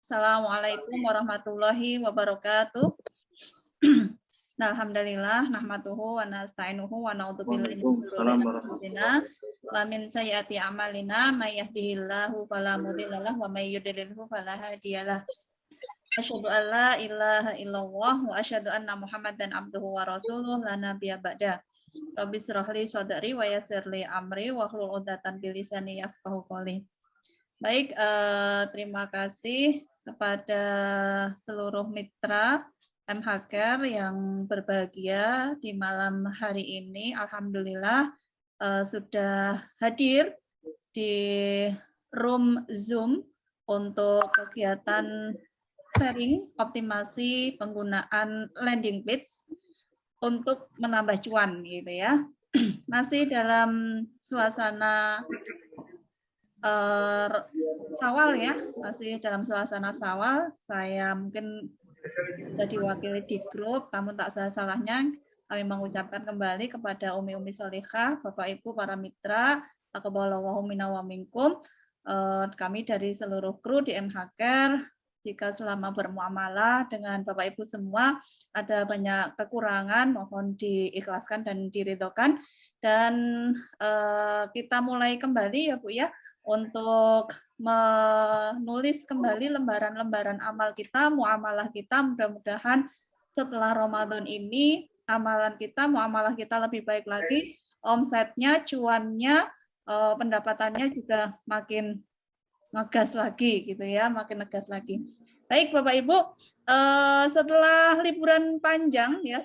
Assalamualaikum warahmatullahi wabarakatuh. Nah, alhamdulillah nahmaduhu wa nasta'inuhu wa na'udzubillahi min syururi anfusina wa min sayyiati a'malina may yahdihillahu fala mudhillalah wa may yudlilhu fala hadiyalah. Asyhadu an la ilaha illallah wa asyhadu anna Muhammadan abduhu wa rasuluh la nabiyya ba'da. Rabbi shrah li sadri wa yassir li amri wa hlul 'uqdatam min lisani yafqahu qawli. Baik, terima kasih kepada seluruh mitra MHCare yang berbahagia di malam hari ini. Alhamdulillah sudah hadir di room Zoom untuk kegiatan sharing optimasi penggunaan landing page untuk menambah cuan gitu ya. Masih dalam suasana Sawal ya, masih dalam suasana Sawal. Saya mungkin sudah diwakili di grup, namun tak salah-salahnya kami mengucapkan kembali kepada Umi-Umi Solihah, Bapak Ibu para mitra, taqabbalallahu minna wa minkum. Kami dari seluruh kru di MHCare, jika selama bermuamalah dengan Bapak Ibu semua ada banyak kekurangan, mohon diikhlaskan dan diridhokan. Dan kita mulai kembali ya Bu ya, untuk menulis kembali lembaran-lembaran amal kita, muamalah kita. Mudah-mudahan setelah Ramadan ini amalan kita, muamalah kita lebih baik lagi, omsetnya, cuannya, pendapatannya juga makin ngegas lagi gitu ya, makin ngegas lagi. Baik Bapak Ibu, setelah liburan panjang ya,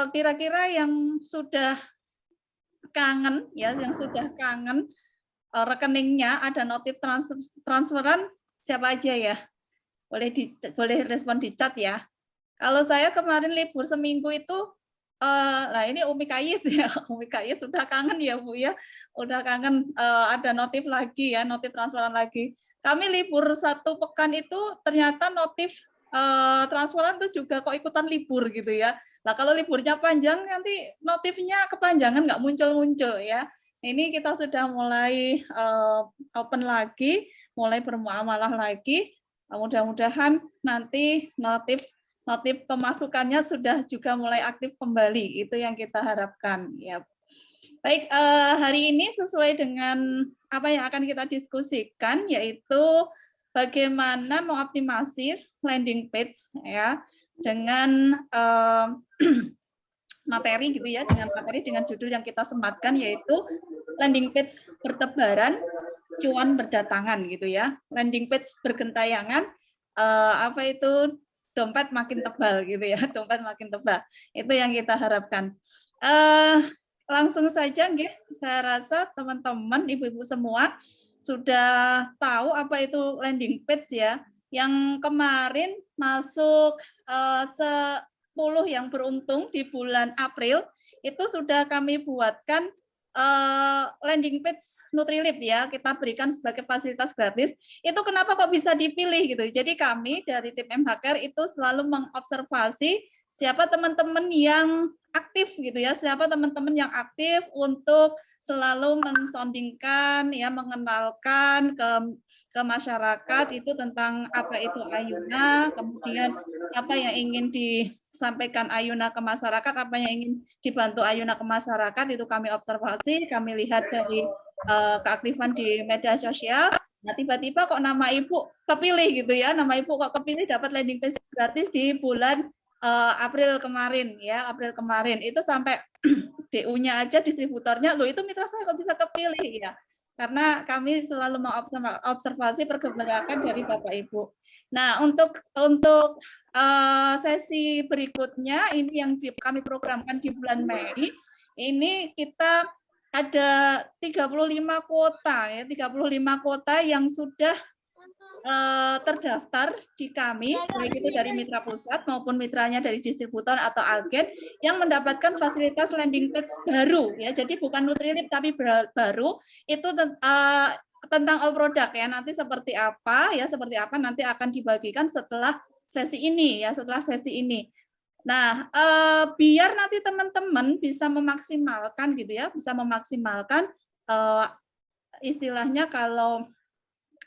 kira-kira yang sudah kangen ya, yang sudah kangen rekeningnya ada notif transferan siapa aja ya? Boleh respon di chat ya. Kalau saya kemarin libur seminggu itu nah ini Umi Kayis ya, Umi Kayis sudah kangen ya Bu ya, udah kangen ada notif lagi ya, notif transferan lagi. Kami libur 1 pekan itu ternyata notif transferan itu juga kok ikutan libur gitu ya. Nah kalau liburnya panjang nanti notifnya kepanjangan nggak muncul-muncul ya. Ini kita sudah mulai open lagi, mulai bermuamalah lagi. Mudah-mudahan nanti notif pemasukannya sudah juga mulai aktif kembali. Itu yang kita harapkan ya. Baik, hari ini sesuai dengan apa yang akan kita diskusikan, yaitu bagaimana mengoptimasi landing page ya dengan materi gitu ya, dengan judul yang kita sematkan yaitu landing page bertebaran, cuan berdatangan gitu ya. Landing page bergentayangan, apa itu dompet makin tebal gitu ya, dompet makin tebal. Itu yang kita harapkan. Langsung saja nggih, saya rasa teman-teman, ibu-ibu semua sudah tahu apa itu landing page ya. Yang kemarin masuk 10 yang beruntung di bulan April itu sudah kami buatkan landing page Nutrilib ya, kita berikan sebagai fasilitas gratis. Itu kenapa kok bisa dipilih gitu. Jadi kami dari tim MHCare itu selalu mengobservasi siapa teman-teman yang aktif gitu ya, siapa teman-teman yang aktif untuk selalu mensondingkan ya, mengenalkan ke masyarakat itu tentang apa itu Ayuna, kemudian apa yang ingin disampaikan Ayuna ke masyarakat, apa yang ingin dibantu Ayuna ke masyarakat, itu kami observasi, kami lihat dari keaktifan di media sosial. Nah, tiba-tiba kok nama Ibu kepilih gitu ya, nama Ibu kok kepilih dapat landing page gratis di bulan April kemarin ya, April kemarin itu sampai DU-nya aja distributornya, loh itu mitra saya kok bisa kepilih ya. Karena kami selalu mengobservasi pergerakan dari Bapak Ibu. Nah, untuk sesi berikutnya ini yang kami programkan di bulan Mei, ini kita ada 35 kota ya, 35 kota yang sudah terdaftar di kami, baik itu dari mitra pusat maupun mitranya dari distributor atau agen yang mendapatkan fasilitas landing page baru ya. Jadi bukan Nutrilib tapi baru, itu tentang all product ya. Nanti seperti apa nanti akan dibagikan setelah sesi ini ya, setelah sesi ini. Nah, biar nanti teman-teman bisa memaksimalkan gitu ya, bisa memaksimalkan istilahnya kalau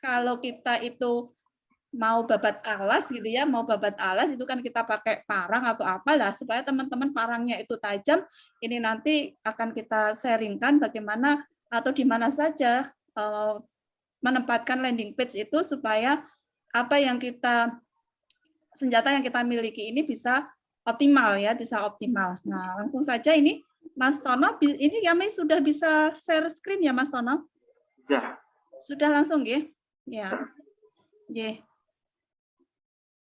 kalau kita itu mau babat alas gitu ya, mau babat alas itu kan kita pakai parang atau apalah supaya teman-teman parangnya itu tajam. Ini nanti akan kita sharingkan bagaimana atau di mana saja menempatkan landing page itu supaya apa yang kita senjata yang kita miliki ini bisa optimal ya, bisa optimal. Nah, langsung saja ini Mas Tono, ini kami sudah bisa share screen ya Mas Tono? Ya. Sudah langsung ya? Ya. Ya.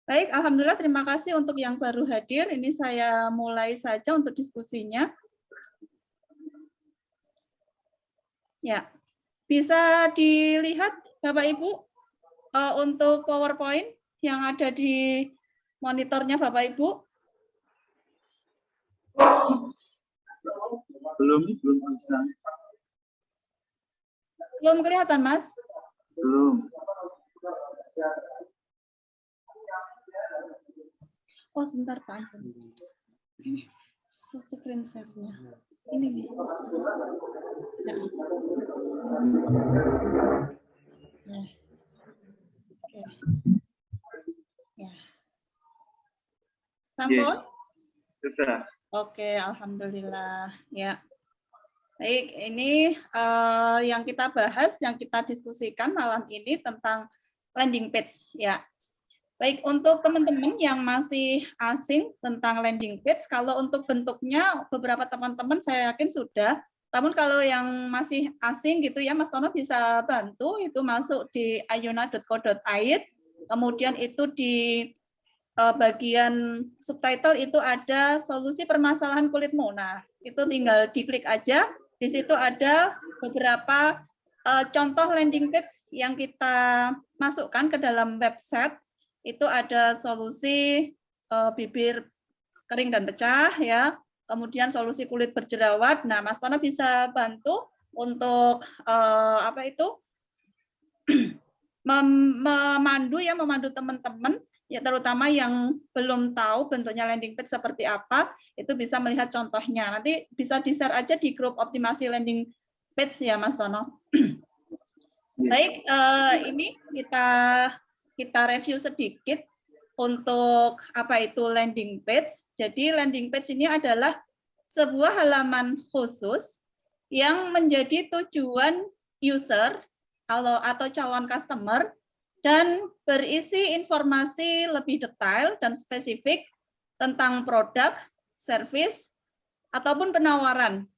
Baik, alhamdulillah terima kasih untuk yang baru hadir. Ini saya mulai saja untuk diskusinya. Ya. Bisa dilihat Bapak Ibu untuk PowerPoint yang ada di monitornya Bapak Ibu? Belum bisa. Belum kelihatan, Mas? Belum. Oh, sebentar, Pak. Ini screen share-nya. Ini nih. Ya. Ya. Oke. Ya. Sampun? Sudah. Oke, alhamdulillah. Ya. Baik, ini yang kita bahas, yang kita diskusikan malam ini tentang landing page. Ya. Baik, untuk teman-teman yang masih asing tentang landing page, kalau untuk bentuknya beberapa teman-teman saya yakin sudah. Namun kalau yang masih asing gitu ya, Mas Tono bisa bantu itu masuk di ayuna.co.id. Kemudian itu di bagian subtitle itu ada solusi permasalahan kulitmu. Nah, itu tinggal diklik aja. Di situ ada beberapa contoh landing page yang kita masukkan ke dalam website. Itu ada solusi bibir kering dan pecah ya, kemudian solusi kulit berjerawat. Nah, Mas Tono bisa bantu untuk apa itu memandu teman-teman ya, terutama yang belum tahu bentuknya landing page seperti apa, itu bisa melihat contohnya. Nanti bisa di-share aja di grup optimasi landing page ya, Mas Tono. Baik, ini kita review sedikit untuk apa itu landing page. Jadi landing page ini adalah sebuah halaman khusus yang menjadi tujuan user atau calon customer dan berisi informasi lebih detail dan spesifik tentang produk, service, ataupun penawaran.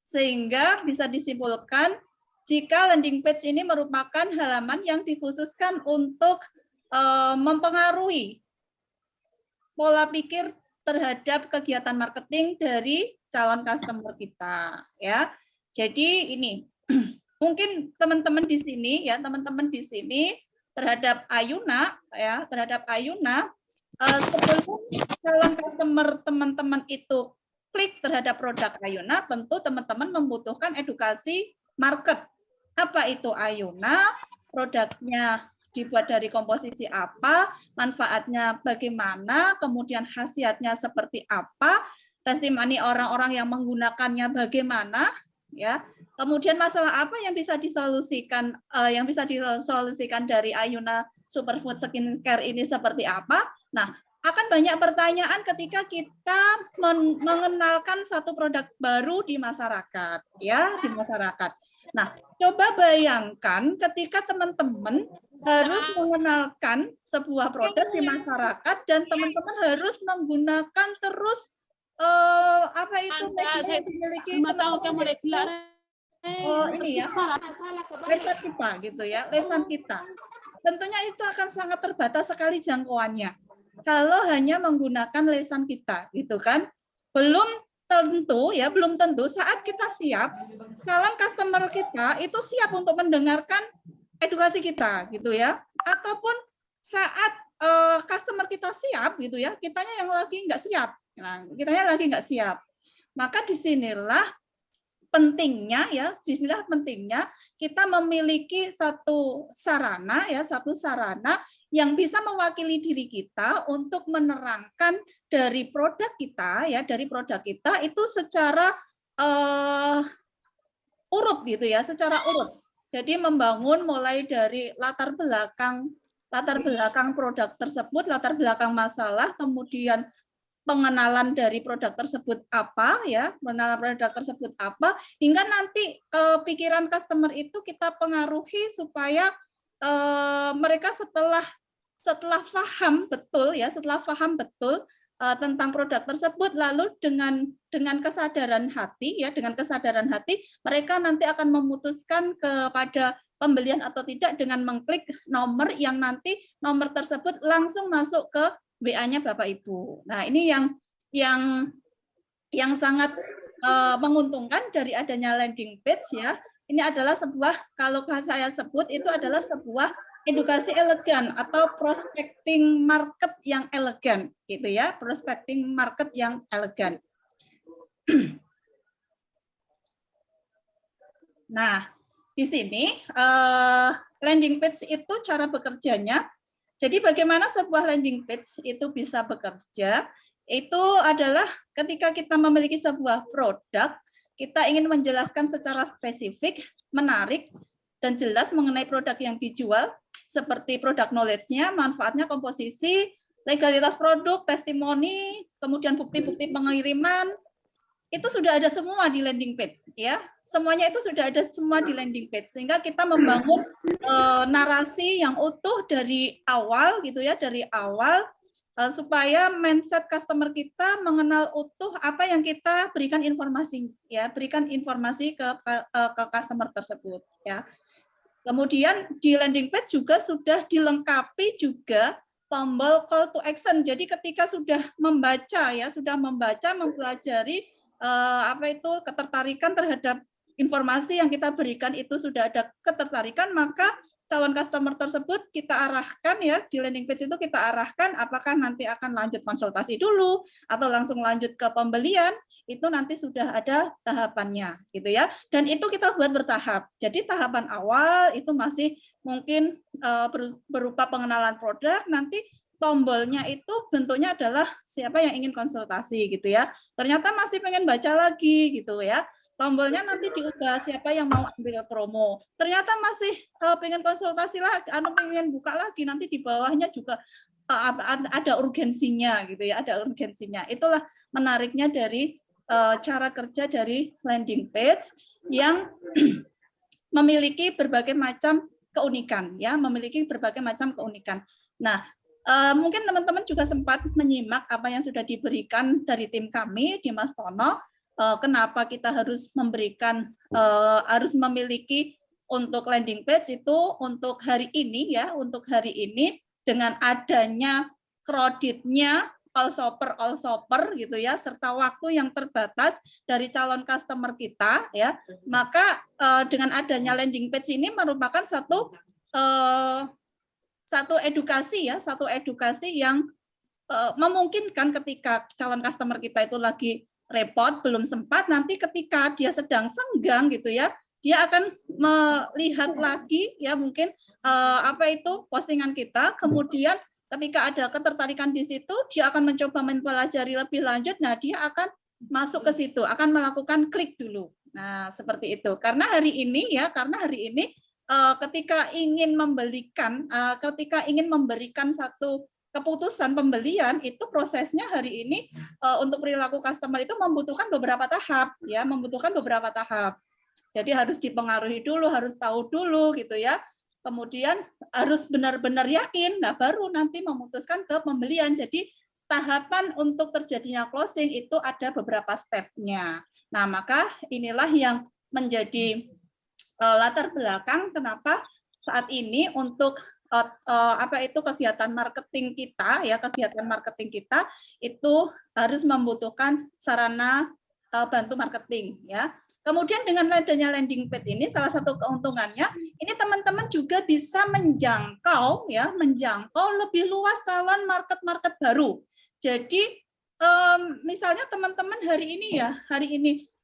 Sehingga bisa disimpulkan jika landing page ini merupakan halaman yang dikhususkan untuk mempengaruhi pola pikir terhadap kegiatan marketing dari calon customer kita ya. Jadi ini mungkin teman-teman di sini ya, teman-teman di sini terhadap Ayuna ya, terhadap Ayuna sebelum calon customer teman-teman itu klik terhadap produk Ayuna, tentu teman-teman membutuhkan edukasi market. Apa itu Ayuna? Produknya dibuat dari komposisi apa, manfaatnya bagaimana, kemudian khasiatnya seperti apa, testimoni orang-orang yang menggunakannya bagaimana, ya. Kemudian masalah apa yang bisa disolusikan dari Ayuna Superfood Skincare ini seperti apa? Nah, akan banyak pertanyaan ketika kita mengenalkan satu produk baru di masyarakat, ya, di masyarakat. Nah, coba bayangkan ketika teman-teman harus mengenalkan sebuah produk di masyarakat dan teman-teman harus menggunakan terus apa itu memiliki ini ya, lesan kita gitu ya, lesan kita. Tentunya itu akan sangat terbatas sekali jangkauannya kalau hanya menggunakan lesan kita, gitu kan? Belum tentu saat kita siap, calon customer kita itu siap untuk mendengarkan edukasi kita, gitu ya. Ataupun saat customer kita siap, gitu ya, kitanya yang lagi nggak siap. Nah, kitanya lagi nggak siap. Maka disinilah pentingnya ya, disinilah pentingnya kita memiliki satu sarana yang bisa mewakili diri kita untuk menerangkan dari produk kita ya, dari produk kita itu secara urut gitu ya, secara urut. Jadi membangun mulai dari latar belakang produk tersebut, latar belakang masalah, kemudian pengenalan dari produk tersebut apa ya, pengenalan produk tersebut apa, hingga nanti pikiran customer itu kita pengaruhi supaya mereka setelah paham betul tentang produk tersebut, lalu dengan kesadaran hati mereka nanti akan memutuskan kepada pembelian atau tidak dengan mengklik nomor yang nanti nomor tersebut langsung masuk ke WA-nya Bapak Ibu. Nah, ini yang sangat menguntungkan dari adanya landing page ya. Ini adalah sebuah, kalau saya sebut itu adalah sebuah edukasi elegan atau prospecting market yang elegan gitu ya, prospecting market yang elegan. Nah, di sini landing page itu cara bekerjanya. Jadi bagaimana sebuah landing page itu bisa bekerja? Itu adalah ketika kita memiliki sebuah produk, kita ingin menjelaskan secara spesifik, menarik, dan jelas mengenai produk yang dijual, seperti produk knowledge-nya, manfaatnya, komposisi, legalitas produk, testimoni, kemudian bukti-bukti pengiriman, itu sudah ada semua di landing page ya. Semuanya itu sudah ada semua di landing page, sehingga kita membangun narasi yang utuh dari awal gitu ya, dari awal supaya mindset customer kita mengenal utuh apa yang kita berikan informasi ya, berikan informasi ke customer tersebut ya. Kemudian di landing page juga sudah dilengkapi juga tombol call to action. Jadi ketika sudah membaca ya, sudah membaca, mempelajari apa itu ketertarikan terhadap informasi yang kita berikan, itu sudah ada ketertarikan, maka calon customer tersebut kita arahkan ya, di landing page itu kita arahkan apakah nanti akan lanjut konsultasi dulu atau langsung lanjut ke pembelian, itu nanti sudah ada tahapannya gitu ya. Dan itu kita buat bertahap. Jadi tahapan awal itu masih mungkin berupa pengenalan produk, nanti tombolnya itu bentuknya adalah siapa yang ingin konsultasi gitu ya. Ternyata masih pengen baca lagi gitu ya. Tombolnya nanti diubah siapa yang mau ambil promo. Ternyata masih pengen konsultasi lagi, pengen buka lagi, nanti di bawahnya juga ada urgensinya gitu ya, ada urgensinya. Itulah menariknya dari cara kerja dari landing page yang memiliki berbagai macam keunikan ya, memiliki berbagai macam keunikan. Nah, mungkin teman-teman juga sempat menyimak apa yang sudah diberikan dari tim kami di Mas Tono. Kenapa kita harus memberikan, harus memiliki untuk landing page itu untuk hari ini ya, untuk hari ini dengan adanya kreditnya all shopper gitu ya, serta waktu yang terbatas dari calon customer kita ya, maka dengan adanya landing page ini merupakan satu edukasi ya, satu edukasi yang memungkinkan ketika calon customer kita itu lagi repot, belum sempat, nanti ketika dia sedang senggang gitu ya, dia akan melihat lagi ya mungkin apa itu postingan kita, kemudian ketika ada ketertarikan di situ, dia akan mencoba mempelajari lebih lanjut, nah dia akan masuk ke situ, akan melakukan klik dulu. Nah, seperti itu. Karena hari ini ketika ingin memberikan satu keputusan pembelian, itu prosesnya hari ini untuk perilaku customer itu membutuhkan beberapa tahap ya, membutuhkan beberapa tahap. Jadi harus dipengaruhi dulu, harus tahu dulu gitu ya. Kemudian harus benar-benar yakin, nah baru nanti memutuskan ke pembelian. Jadi tahapan untuk terjadinya closing itu ada beberapa stepnya. Nah, maka inilah yang menjadi latar belakang kenapa saat ini untuk kegiatan marketing kita ya, kegiatan marketing kita itu harus membutuhkan sarana bantu marketing ya. Kemudian dengan adanya landing page ini, salah satu keuntungannya ini teman-teman juga bisa menjangkau lebih luas calon market baru. Jadi misalnya teman-teman hari ini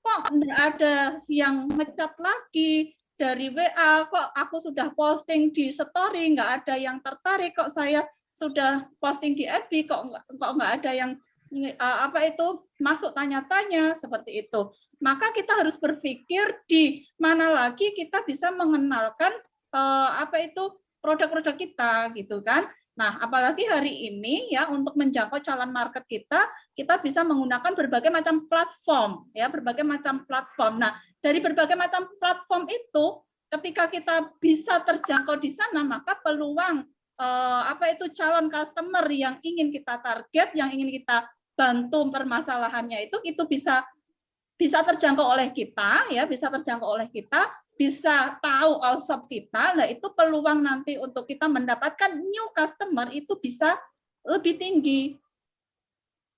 kok nggak ada yang ngecat lagi dari WA, kok aku sudah posting di story nggak ada yang tertarik, kok saya sudah posting di FB kok nggak ada yang apa itu masuk tanya-tanya seperti itu. Maka kita harus berpikir di mana lagi kita bisa mengenalkan apa itu produk-produk kita gitu kan. Nah, apalagi hari ini ya untuk menjangkau calon market kita bisa menggunakan berbagai macam platform ya, berbagai macam platform. Nah, dari berbagai macam platform itu ketika kita bisa terjangkau di sana, maka peluang apa itu calon customer yang ingin kita target, yang ingin kita bantu permasalahannya itu bisa terjangkau oleh kita ya, bisa terjangkau oleh kita, bisa tahu all shop kita. Nah, itu peluang nanti untuk kita mendapatkan new customer itu bisa lebih tinggi.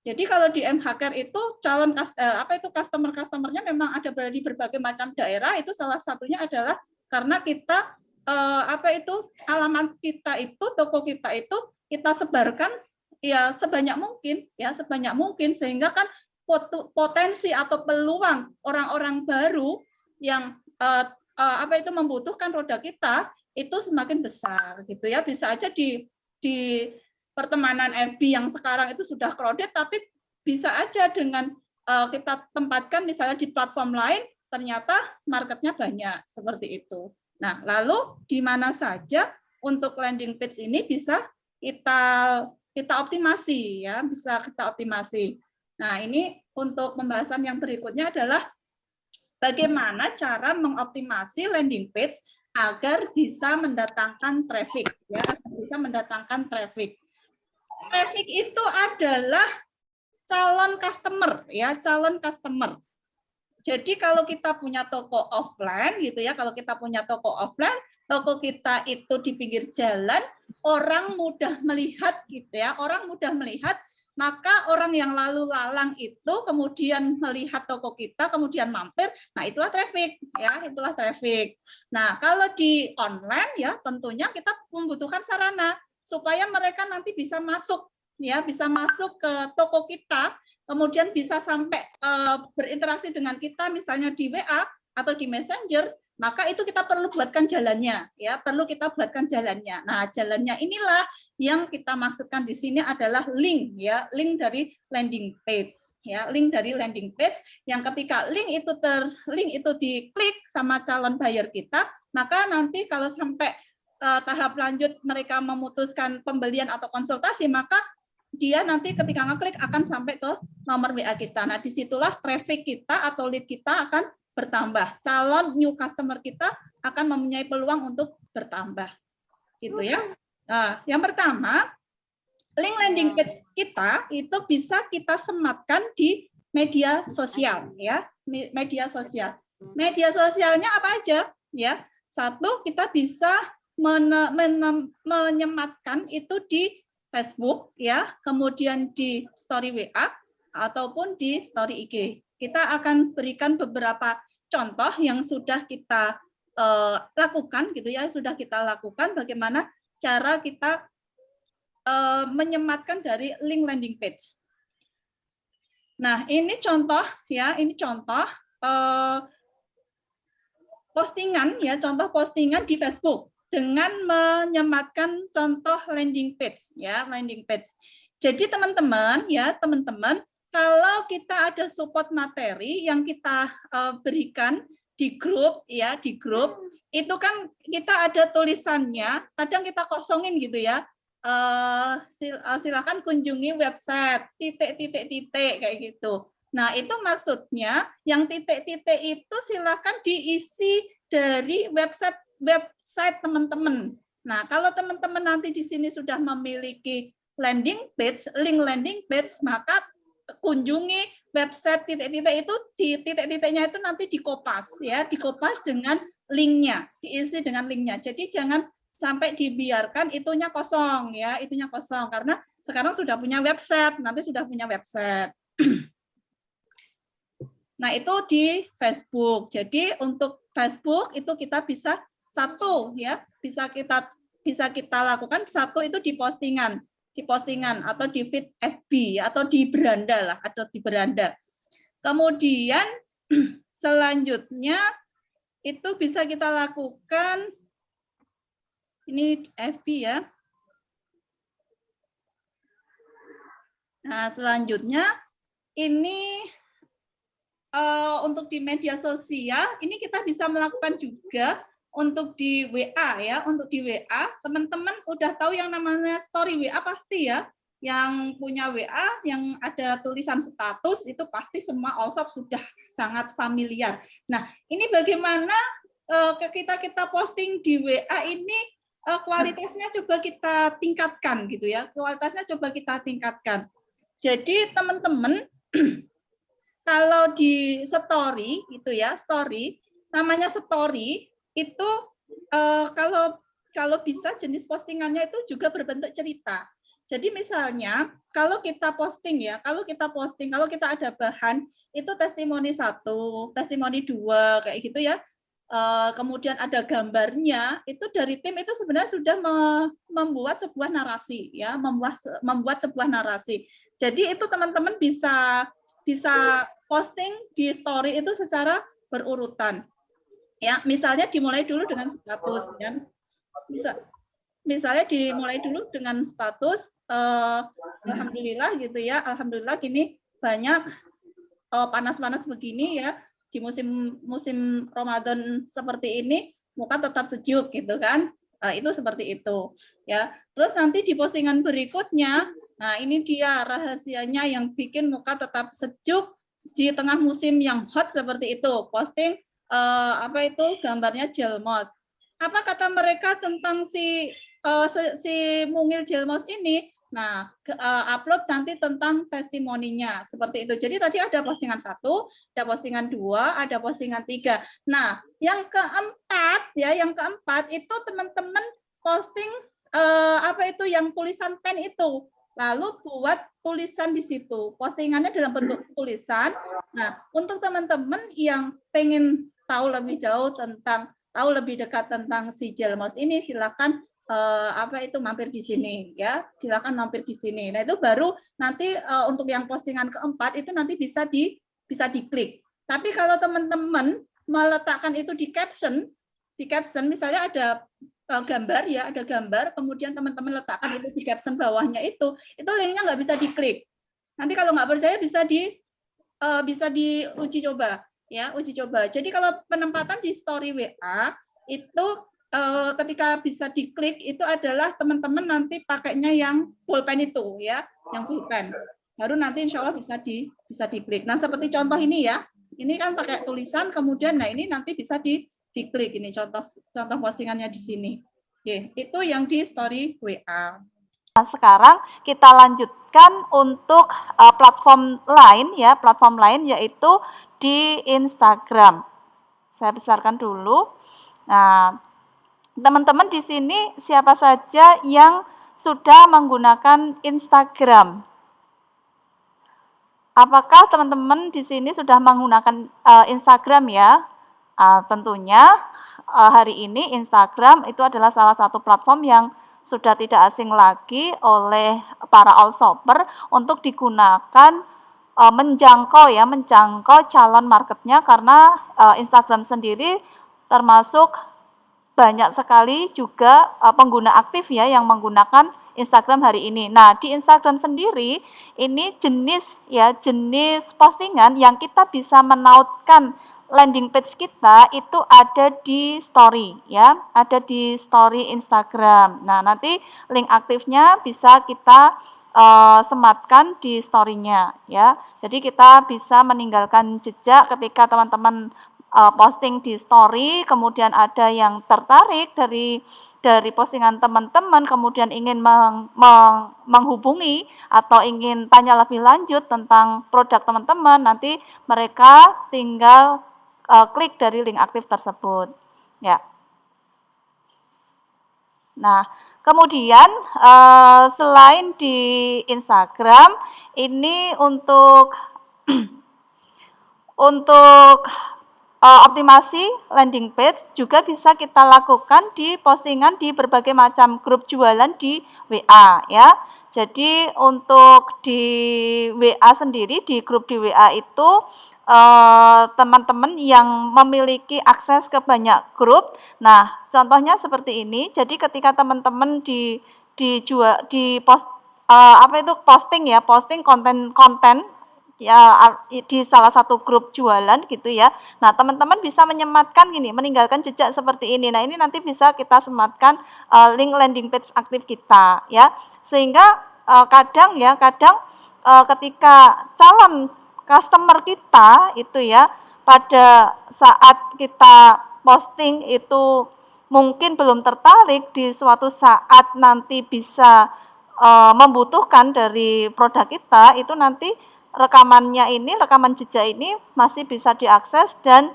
Jadi kalau di mHacker itu calon apa itu customer-customernya memang ada di berbagai macam daerah, itu salah satunya adalah karena kita apa itu alamat kita itu, toko kita itu kita sebarkan ya sebanyak mungkin sehingga kan potensi atau peluang orang-orang baru yang apa itu membutuhkan produk kita itu semakin besar gitu ya. Bisa aja di pertemanan FB yang sekarang itu sudah crowded, tapi bisa aja dengan kita tempatkan misalnya di platform lain ternyata marketnya banyak seperti itu. Nah, lalu di mana saja untuk landing page ini bisa kita optimasi ya, bisa kita optimasi. Nah, ini untuk pembahasan yang berikutnya adalah bagaimana cara mengoptimasi landing page agar bisa mendatangkan traffic ya, bisa mendatangkan traffic. Traffic itu adalah calon customer ya, calon customer. Jadi kalau kita punya toko offline gitu ya, kalau kita punya toko offline, toko kita itu di pinggir jalan, orang mudah melihat gitu ya, orang mudah melihat, maka orang yang lalu lalang itu kemudian melihat toko kita, kemudian mampir, nah itulah traffic ya, itulah traffic. Nah, kalau di online ya tentunya kita membutuhkan sarana supaya mereka nanti bisa masuk ya, bisa masuk ke toko kita, kemudian bisa sampai berinteraksi dengan kita misalnya di WA atau di Messenger, maka itu kita perlu buatkan jalannya ya, perlu kita buatkan jalannya. Nah, jalannya inilah yang kita maksudkan di sini adalah link ya, link dari landing page ya, link dari landing page yang ketika link itu diklik sama calon buyer kita, maka nanti kalau sampai tahap lanjut mereka memutuskan pembelian atau konsultasi, maka dia nanti ketika ngeklik akan sampai ke nomor WA kita. Nah, disitulah traffic kita atau lead kita akan bertambah. Calon new customer kita akan mempunyai peluang untuk bertambah. Gitu ya. Nah, yang pertama, link landing page kita itu bisa kita sematkan di media sosial ya. Media sosial. Media sosialnya apa aja? Ya. Satu, kita bisa menyematkan itu di Facebook ya, kemudian di story WA ataupun di story IG. Kita akan berikan beberapa contoh yang sudah kita lakukan gitu ya, sudah kita lakukan bagaimana cara kita menyematkan dari link landing page. Nah, ini contoh ya, ini contoh postingan ya, contoh postingan di Facebook dengan menyematkan contoh landing page ya, landing page. Jadi teman-teman ya, teman-teman, kalau kita ada support materi yang kita berikan di grup ya, di grup itu kan kita ada tulisannya, kadang kita kosongin gitu ya. Silakan kunjungi website titik-titik-titik kayak gitu. Nah, itu maksudnya yang titik-titik itu silakan diisi dari website teman-teman. Nah, kalau teman-teman nanti di sini sudah memiliki landing page, link landing page, maka kunjungi website titik-titik itu, di titik-titiknya itu nanti dikopas ya, dikopas dengan linknya, diisi dengan linknya. Jadi jangan sampai dibiarkan itunya kosong ya, itunya kosong karena sekarang sudah punya website, nanti sudah punya website. Nah, itu di Facebook. Jadi untuk Facebook itu kita bisa satu ya, bisa kita lakukan satu itu di postingan atau di feed FB atau di beranda lah, atau di beranda. Kemudian selanjutnya itu bisa kita lakukan ini FB ya. Nah, selanjutnya ini untuk di media sosial ini kita bisa melakukan juga untuk di WA ya. Untuk di WA teman-teman udah tahu yang namanya story WA pasti ya. Yang punya WA yang ada tulisan status itu pasti semua all shop sudah sangat familiar. Nah, ini bagaimana kita posting di WA ini kualitasnya coba kita tingkatkan gitu ya. Kualitasnya coba kita tingkatkan. Jadi teman-teman kalau di story itu ya, story namanya story itu kalau bisa jenis postingannya itu juga berbentuk cerita. Jadi misalnya kalau kita posting ya, kalau kita ada bahan itu testimoni 1, testimoni 2 kayak gitu ya. Kemudian ada gambarnya, itu dari tim itu sebenarnya sudah membuat sebuah narasi ya, membuat sebuah narasi. Jadi itu teman-teman bisa posting di story itu secara berurutan. Ya, misalnya dimulai dulu dengan status ya. Misalnya dimulai dulu dengan status alhamdulillah gitu ya. Alhamdulillah gini banyak panas-panas begini ya. Di musim Ramadan seperti ini muka tetap sejuk gitu kan. Itu seperti itu ya. Terus nanti di postingan berikutnya, nah ini dia rahasianya yang bikin muka tetap sejuk di tengah musim yang hot seperti itu. Posting apa itu gambarnya Jelmos. Apa kata mereka tentang si mungil Jelmos ini? Nah, upload nanti tentang testimoninya seperti itu. Jadi tadi ada postingan 1, ada postingan 2, ada postingan 3. Nah, yang keempat ya, yang keempat itu teman-teman posting apa itu yang tulisan pen itu. Lalu buat tulisan di situ. Postingannya dalam bentuk tulisan. Nah, untuk teman-teman yang pengen tahu lebih jauh tahu lebih dekat tentang si Jelmos ini, silakan apa itu mampir di sini ya, silakan mampir di sini. Nah itu baru nanti untuk yang postingan keempat itu nanti bisa diklik. Tapi kalau teman-teman meletakkan itu di caption misalnya ada gambar ya, ada gambar, kemudian teman-teman letakkan itu di caption bawahnya itu linknya nggak bisa diklik. Nanti kalau nggak percaya bisa diuji coba ya, uji coba. Jadi kalau penempatan di story WA itu ketika bisa diklik itu adalah teman-teman nanti pakainya yang pulpen itu ya, yang pulpen. Baru nanti insya Allah bisa diklik. Nah seperti contoh ini ya, ini kan pakai tulisan, kemudian nah ini nanti bisa diklik ini contoh postingannya di sini. Oke, itu yang di story WA. Nah, sekarang kita lanjutkan untuk platform lain ya, platform lain yaitu di Instagram. Saya besarkan dulu. Nah, teman-teman di sini siapa saja yang sudah menggunakan Instagram? Apakah teman-teman di sini sudah menggunakan Instagram ya? Tentunya hari ini Instagram itu adalah salah satu platform yang sudah tidak asing lagi oleh para all shopper untuk digunakan menjangkau calon marketnya, karena Instagram sendiri termasuk banyak sekali juga pengguna aktif ya yang menggunakan Instagram hari ini. Nah, di Instagram sendiri ini jenis postingan yang kita bisa menautkan landing page kita itu ada di story ya, ada di story Instagram. Nah, nanti link aktifnya bisa kita sematkan di story-nya ya. Jadi kita bisa meninggalkan jejak ketika teman-teman posting di story, kemudian ada yang tertarik dari postingan teman-teman, kemudian ingin menghubungi atau ingin tanya lebih lanjut tentang produk teman-teman, nanti mereka tinggal klik dari link aktif tersebut ya. Nah, kemudian selain di Instagram ini untuk optimasi landing page juga bisa kita lakukan di postingan di berbagai macam grup jualan di WA ya. Jadi untuk di WA sendiri, di grup di WA itu teman-teman yang memiliki akses ke banyak grup. Nah, contohnya seperti ini. Jadi ketika teman-teman apa itu posting ya, posting konten-konten ya di salah satu grup jualan gitu ya. Nah, teman-teman bisa menyematkan gini, meninggalkan jejak seperti ini. Nah, ini nanti bisa kita sematkan link landing page aktif kita ya. Sehingga kadang ketika calon customer kita itu ya pada saat kita posting itu mungkin belum tertarik, di suatu saat nanti bisa membutuhkan dari produk kita, itu nanti rekaman jejak ini masih bisa diakses dan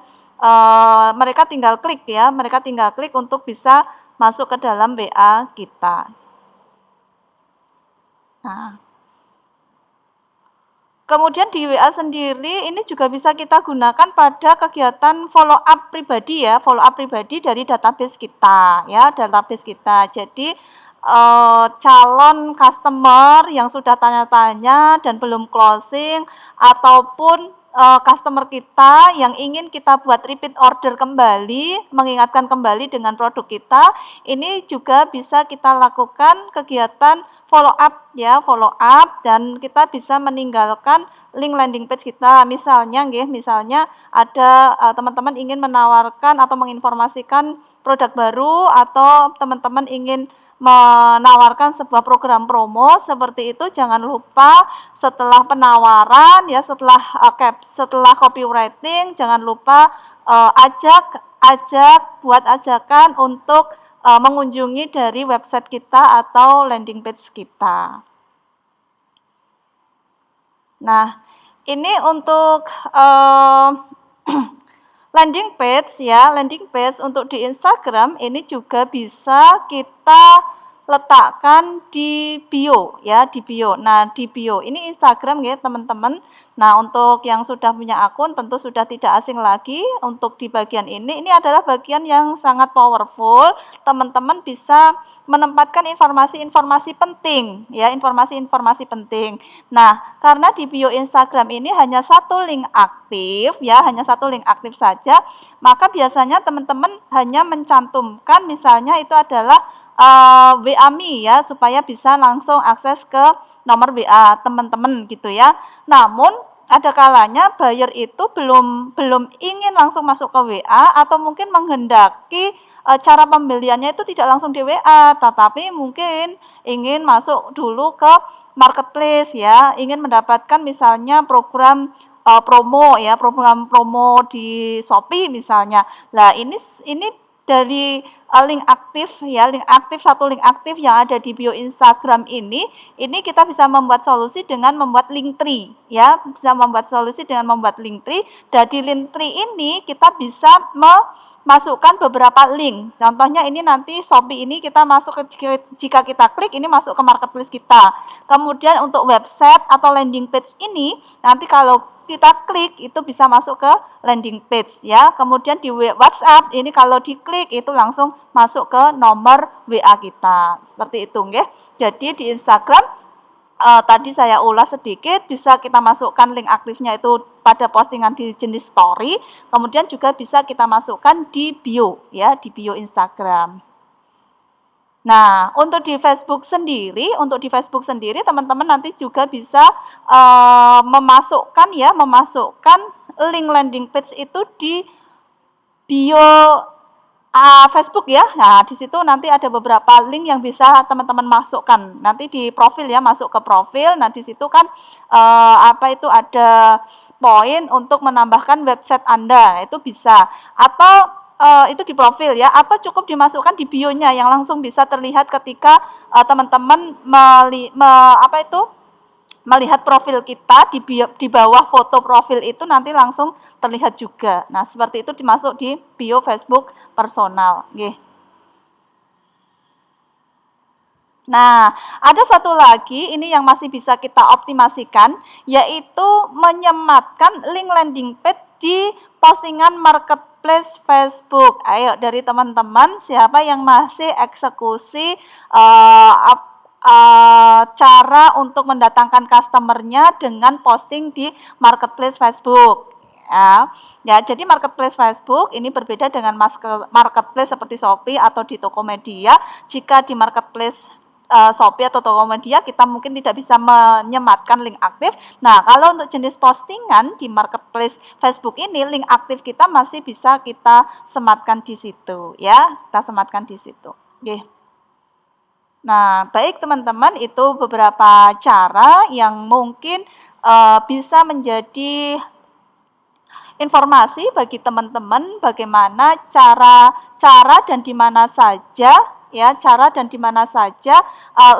mereka tinggal klik untuk bisa masuk ke dalam WA kita. Nah, kemudian di WA sendiri ini juga bisa kita gunakan pada kegiatan follow up pribadi ya, follow up pribadi dari database kita ya, Jadi calon customer yang sudah tanya-tanya dan belum closing, ataupun customer kita yang ingin kita buat repeat order kembali, mengingatkan kembali dengan produk kita, ini juga bisa kita lakukan kegiatan follow up dan kita bisa meninggalkan link landing page kita. Misalnya ada teman-teman ingin menawarkan atau menginformasikan produk baru, atau teman-teman ingin menawarkan sebuah program promo seperti itu, jangan lupa setelah penawaran ya, setelah copywriting, jangan lupa buat ajakan untuk mengunjungi dari website kita atau landing page kita. Nah, ini untuk landing page untuk di Instagram ini juga bisa kita letakkan di bio ya, di bio. Nah, di bio ini Instagram ya, teman-teman. Nah, untuk yang sudah punya akun tentu sudah tidak asing lagi untuk di bagian ini adalah bagian yang sangat powerful. Teman-teman bisa menempatkan informasi-informasi penting ya, informasi-informasi penting. Nah, karena di bio Instagram ini hanya satu link aktif ya, hanya satu link aktif saja, maka biasanya teman-teman hanya mencantumkan misalnya itu adalah WA-me ya, supaya bisa langsung akses ke nomor WA teman-teman gitu ya. Namun ada kalanya buyer itu belum ingin langsung masuk ke WA, atau mungkin menghendaki cara pembeliannya itu tidak langsung di WA, tetapi mungkin ingin masuk dulu ke marketplace ya, ingin mendapatkan misalnya program program promo di Shopee misalnya. Lah ini dari link aktif satu link aktif yang ada di bio Instagram ini kita bisa membuat solusi dengan membuat link tree ya, Dari link tree ini kita bisa memasukkan beberapa link. Contohnya ini nanti Shopee ini kita masuk jika kita klik ini masuk ke marketplace kita. Kemudian untuk website atau landing page ini nanti kalau kita klik itu bisa masuk ke landing page ya. Kemudian di WhatsApp ini kalau diklik itu langsung masuk ke nomor WA kita. Seperti itu nggih. Jadi di Instagram tadi saya ulas sedikit, bisa kita masukkan link aktifnya itu pada postingan di jenis story, kemudian juga bisa kita masukkan di bio ya, di bio Instagram. Nah, untuk di Facebook sendiri teman-teman nanti juga bisa memasukkan link landing page itu di bio Facebook ya. Nah, di situ nanti ada beberapa link yang bisa teman-teman masukkan. Nanti di profil ya, masuk ke profil. Nah, di situ kan ada poin untuk menambahkan website Anda. Itu bisa. Atau itu di profil ya, atau cukup dimasukkan di bio-nya yang langsung bisa terlihat ketika teman-teman melihat profil kita di bawah foto profil itu nanti langsung terlihat juga. Nah, seperti itu dimasuk di bio Facebook personal, nggih. Nah, ada satu lagi ini yang masih bisa kita optimasikan, yaitu menyematkan link landing page di postingan marketplace Facebook. Ayo dari teman-teman siapa yang masih eksekusi cara untuk mendatangkan customernya dengan posting di marketplace Facebook. Ya, jadi marketplace Facebook ini berbeda dengan marketplace seperti Shopee atau di Tokopedia. Jika di marketplace Shopee atau Tokopedia kita mungkin tidak bisa menyematkan link aktif. Nah, kalau untuk jenis postingan di marketplace Facebook ini, link aktif kita masih bisa kita sematkan di situ ya. Kita sematkan di situ. Oke. Nah, baik teman-teman, itu beberapa cara yang mungkin bisa menjadi informasi bagi teman-teman bagaimana cara dan di mana saja ya, cara dan di mana saja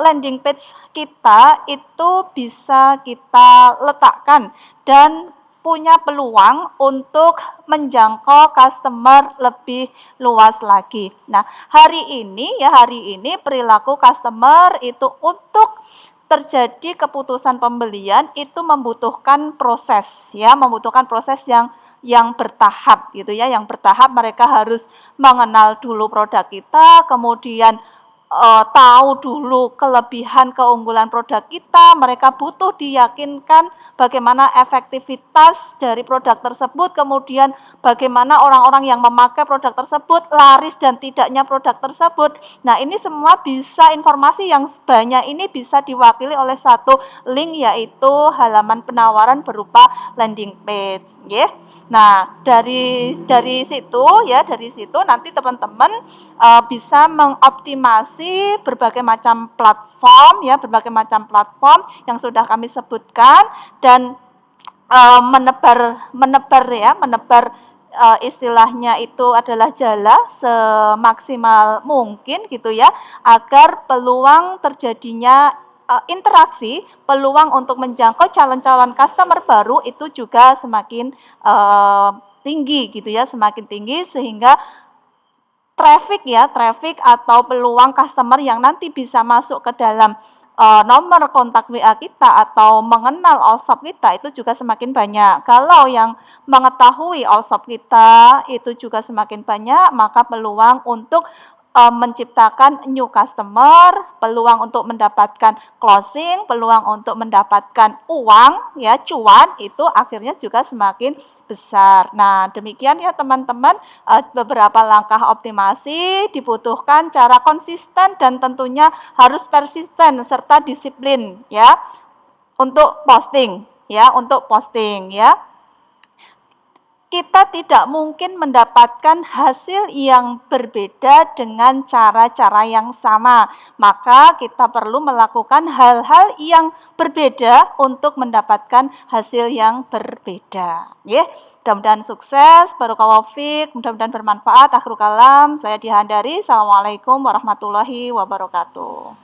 landing page kita itu bisa kita letakkan dan punya peluang untuk menjangkau customer lebih luas lagi. Nah, hari ini perilaku customer itu untuk terjadi keputusan pembelian itu membutuhkan proses ya, membutuhkan proses yang bertahap gitu ya, yang bertahap. Mereka harus mengenal dulu produk kita, kemudian tahu dulu kelebihan keunggulan produk kita. Mereka butuh diyakinkan bagaimana efektivitas dari produk tersebut, kemudian bagaimana orang-orang yang memakai produk tersebut, laris dan tidaknya produk tersebut. Nah, ini semua bisa, informasi yang banyak ini bisa diwakili oleh satu link, yaitu halaman penawaran berupa landing page ya. Nah, dari situ nanti teman-teman bisa mengoptimasi berbagai macam platform ya, berbagai macam platform yang sudah kami sebutkan, dan menebar istilahnya itu adalah jala semaksimal mungkin gitu ya, agar peluang terjadinya interaksi, peluang untuk menjangkau calon-calon customer baru itu juga semakin tinggi gitu ya, semakin tinggi, sehingga traffic atau peluang customer yang nanti bisa masuk ke dalam nomor kontak WA kita atau mengenal all shop kita itu juga semakin banyak. Kalau yang mengetahui all shop kita itu juga semakin banyak, maka peluang untuk menciptakan new customer, peluang untuk mendapatkan closing, peluang untuk mendapatkan uang ya, cuan, itu akhirnya juga semakin besar. Nah, demikian ya teman-teman, beberapa langkah optimasi. Dibutuhkan cara konsisten dan tentunya harus persisten serta disiplin ya untuk posting ya, Kita tidak mungkin mendapatkan hasil yang berbeda dengan cara-cara yang sama. Maka kita perlu melakukan hal-hal yang berbeda untuk mendapatkan hasil yang berbeda. Ya, mudah-mudahan sukses, barokahullahu fiik, mudah-mudahan bermanfaat. Akhirul kalam, saya Dihandari. Assalamualaikum warahmatullahi wabarakatuh.